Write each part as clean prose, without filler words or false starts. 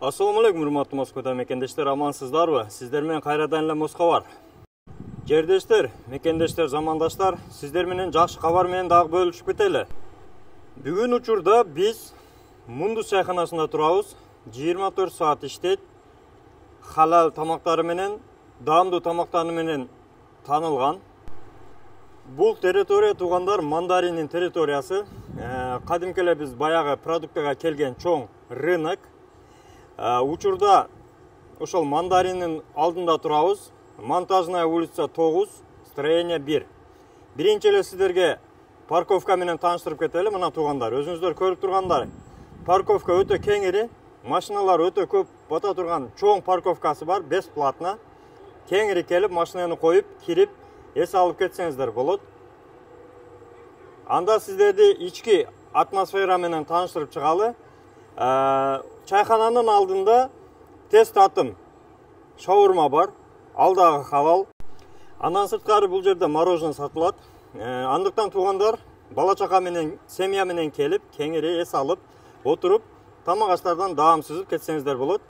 Assalamu alaikum, hurmatly Moskvada mekendештер, amansızlarбы? Sizler менен кайрадан эле Москва бар. Жердештер, мекендештер, замандаштар, sizler менен жакшы кабар менен дагы бөлүшүп кетели. Бүгүн учурда биз Мундус чайканасында турабыз. 24 саат иштейт. Халал тамактары менен, даамдуу тамактары менен танылган. Бул территория туугандар мандаринин территориясы. Кадимки эле биз баягы продуктага келген чоң рынок. Учурда ошол мандаринин алдында турабыз. Монтажная улица 9, строение 1. Биринчи эле сиздерге парковка менен тааныштырып кетели. Мына туугандар, өзүңүздөр көрүп тургандар. Парковка өтө кеңири, машиналар өтө көп бата турган чоң парковкасы бар, бесплатно. Кеңири келип, машинаны коюп, кирип, эс алып кетсеңиздер болот. Анда сиздерди ички атмосфера менен тааныштырып чыгалы. Чайхананын алдында тест атым шаурма бар, алдагы халал. Андан сырткары бул жерде мороженое сатылат. Андыктан туугандар бала чака менен, семья менен келип, кеңири эс алып, отуруп, тамак аштардан даам сүзүп кетсеңиздер болот.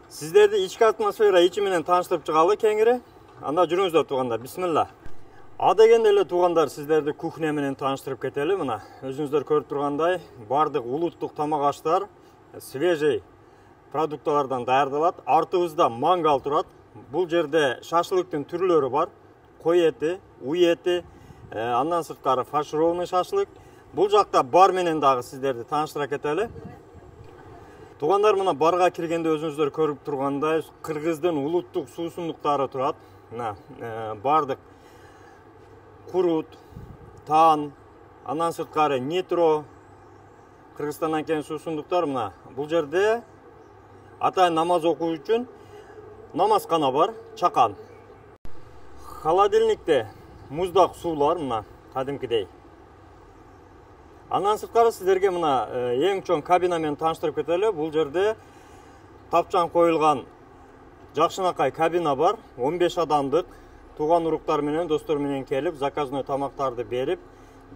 Сиздерди ички атмосфера ичи менен тааныштырып чыгалы кеңири. Анда жүрүңүздөр туугандар, бисмилла. А дегенде эле туугандар, сиздерди кухня менен тааныштырып кетели. Мына өзүңүздөр көрүп тургандай, бардык улуттук тамак аштар свежий продукталардан даярдалат. Артыбызда мангал турат. Бул жерде шашлыктын түрлөрү бар. Кой эти, уй эти, андан сырткары фаршированный шашлык. Бул жакта бар менен дагы сиздерди тааныштыра кетели. Туугандар, мына барга киргенде өзүңүздөр көрүп тургандай, кыргыздын улуттук суусундуктары турат. Мына бардык курут, тан, андан сырткары нитро, Кыргызстандан келген суусундуктар. Мына бул жерде атайын намаз окуу үчүн намазкана бар, чакан. Холодильникте муздак суулар, мына кадимкидей. Андан сырткары сиздерге мына эң чоң кабина менен тааныштырып кетели. Бул жерде тапчан коюлган жакшынакай кабина бар. 15 адамдык тууган уруктар менен, достор менен келип, заказной тамактарды берип,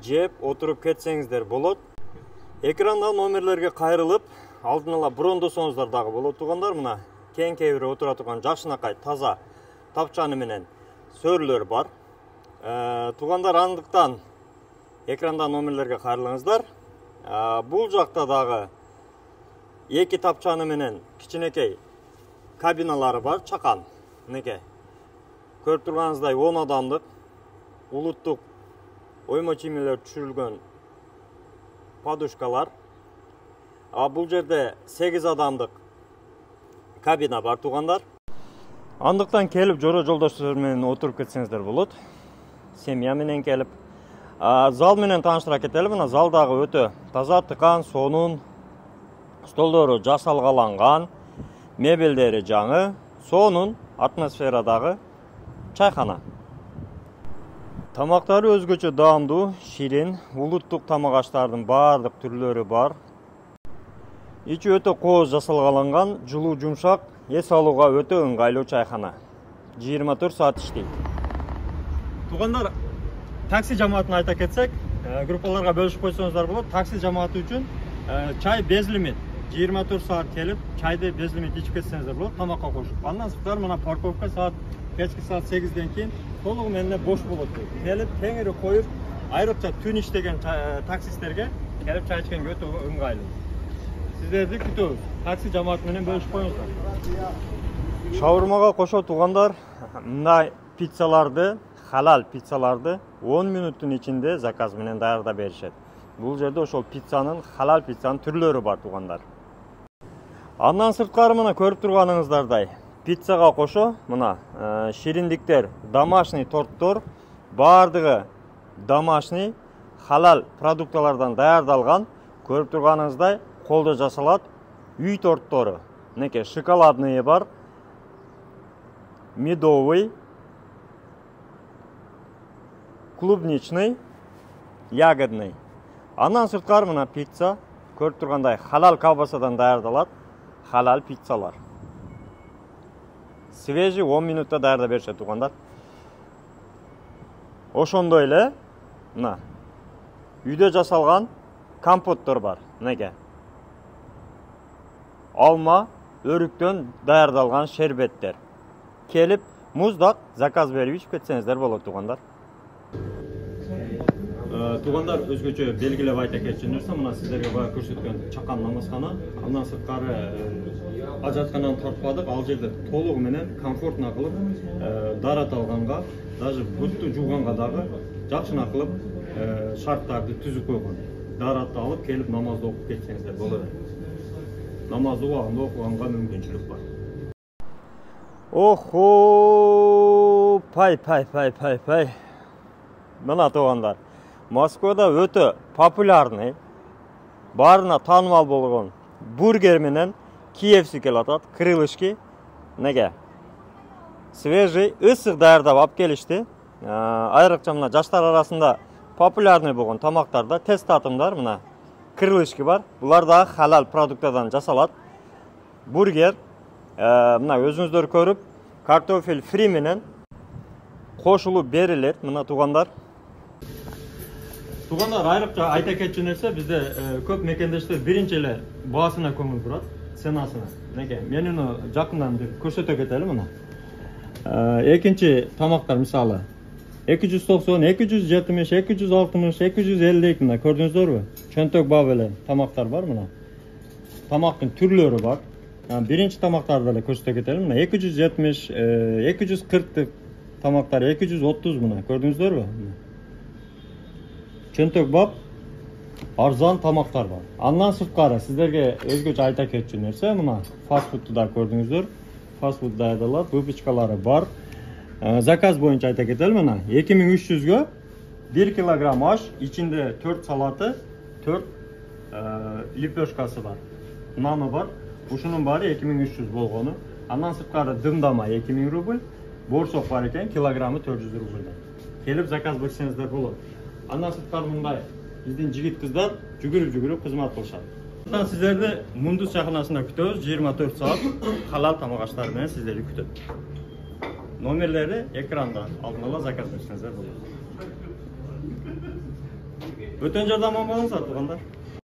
жеп, отуруп кетсеңиздер болот. Экранда номерлерге кайрылып, алдын ала брондосоңуздар дагы болот туугандар. Мына кең кебири отура турган жакшынакай таза тапчаны менен сөрлөр бар. Туугандар, андыктан экранда номерлерге кайрылыңыздар. Бул жакта дагы эки тапчаны менен кичинекей кабиналары бар, чакан. Мынекей. Көрүп турганыңыздай 10 адамдык улуттук оймо чиймелер түшүрүлгөн подушкалар. Бул жерде 8 адамдык кабина бар туугандар. Андыктан келип жоро жолдоштор менен отуруп кетсеңиздер болот. Семья менен келип. Зал менен тааныштыра кетели. Мына зал дагы өтө таза, тыкан, сонун. Столдору жасалгаланган, мебелдери жаңы, сонун, атмосферадагы чайхана. Тамактары өзгөчө даамдуу, ширин, улуттук тамак аштардын бардык түрлөрү бар. Ичи өтө кооз жасалгаланган, жылуу жумшак, эс алууга өтө ыңгайлуу чайхана. 24 саат иштейт. Туугандар, такси жамаатын айта кетсек, группаларга бөлүшүп койсоңуздар болот. Такси жамааты үчүн чай без лимит. 24 саат келип, чайды без лимит ичип кетсеңиздер болот, тамакка кошуп. Андан сырткары мына парковка кечки саат 8ден кийин толугу менен бош болот. Келип, кеңири коюп, айрыкча түн иштеген таксисттерге келип чай ичкенге өтө ыңгайлуу. Сиздерди күтөбүз. Такси жамааты менен бөлүшүп коюңуздар. Шаурмага кошо туугандар, мындай пиццаларды, халал пиццаларды 10 мүнөттүн ичинде заказ менен даярдап беришет. Бул жерде ошол пиццанын, халал пиццанын түрлөрү бар туугандар. Андан сырткары мына көрүп турганыңыздардай, пиццага кошо мына шириндиктер, домашний торттор, бардыгы домашний, халал продукталардан даярдалган. Көрүп турганыңыздай, колдо жасалат үй торттору. Мынекей шоколадный бар, медовый, клубничный, ягодный. Андан сырткары мына пицца, көрүп тургандай халал колбасадан даярдалат, халал пиццалар. Свежий 10 мүнөттө даярдап беришет туугандар. Ошондой эле мына үйдө жасалган компоттор бар. Мынеке. alma, örüktön dayardalgan şerbetler. Kelip muzdaq zakaz berip içip ketsеңиздер болот тугандар. Тугандар, өзгөчө белгилеп айта кетчү нерсе, мына сиздерге бая көрсөткөн чакан намазхана, андан сырткары ажаткананы тартпадык. Ал жерде толугу менен комфортно кылып, дарат алганга, даже бутту жууганга дагы жакшына кылып шарттарды түзүп койгон. Даратты алып келип намазды окуп кетсеңиздер болот. Намазды убагында окуганга мүмкүнчүлүк бар. Охо, пай. Мына тугандар, Москвада өтө популярный, баарына таанымал болгон бургер менен KFC келатат, крылышки. Неге? Свежий, ысык даярдап алып келишти. Айрыкча мына жаштар арасында популярный болгон тамактарда тест татымдар мына крылышки бар. Булар да халал продуктардан жасалат. Бургер, мына өзүңүздөр көрүп, картофель фри менен кошулуп берилет. Мына тугандар. Тугандар, айрыкча айта кетчү нерсе, бизде көп мекендештер биринчи эле баасына көңүл бурат, ценасына. Неге? Мен уну жакындан көрсөтө кетели мына. Экинчи тамактар мисалы 290, 270, 260, 250 мына көрдүңүздөрбү? Чөнтөк бап эле тамактар бар мына. Тамактын түрлөрү бар. Биринчи тамактарды эле көрсөтө кетели мына 270, 240 тамактар, 230 мына көрдүңүздөрбү? Чөнтөк бап арзан тамактар бар. Андан сырткары сиздерге өзгөчө айта кетчү нерсе, мына фастфудту да көрдүңүздөр. Фастфуд даярдалат, выпечкалары бар. Заказ боюнча айта кетели мына 2300гө 1 килограмм аш, ичинде 4 салаты, 4 лепешкасы бар. Наны бар. Ушунун баары 2300 болгону. Андан сырткары дымдама 2000 рубль, борсок бар экен, килограммы 400 рубльдан. Келип заказ берсеңиздер болот. Андан сырткары мындай биздин жигит кыздар жүгүрүп кызмат кылышат. Сиздерди Мундус чайханасында күтөбүз, 24 саат халал тамак аштары менен сиздерди күтөт. Номерлери экранда, алдын ала заказ берсеңиздер болот. Өтөн жардам аман болуңуздар тугандар.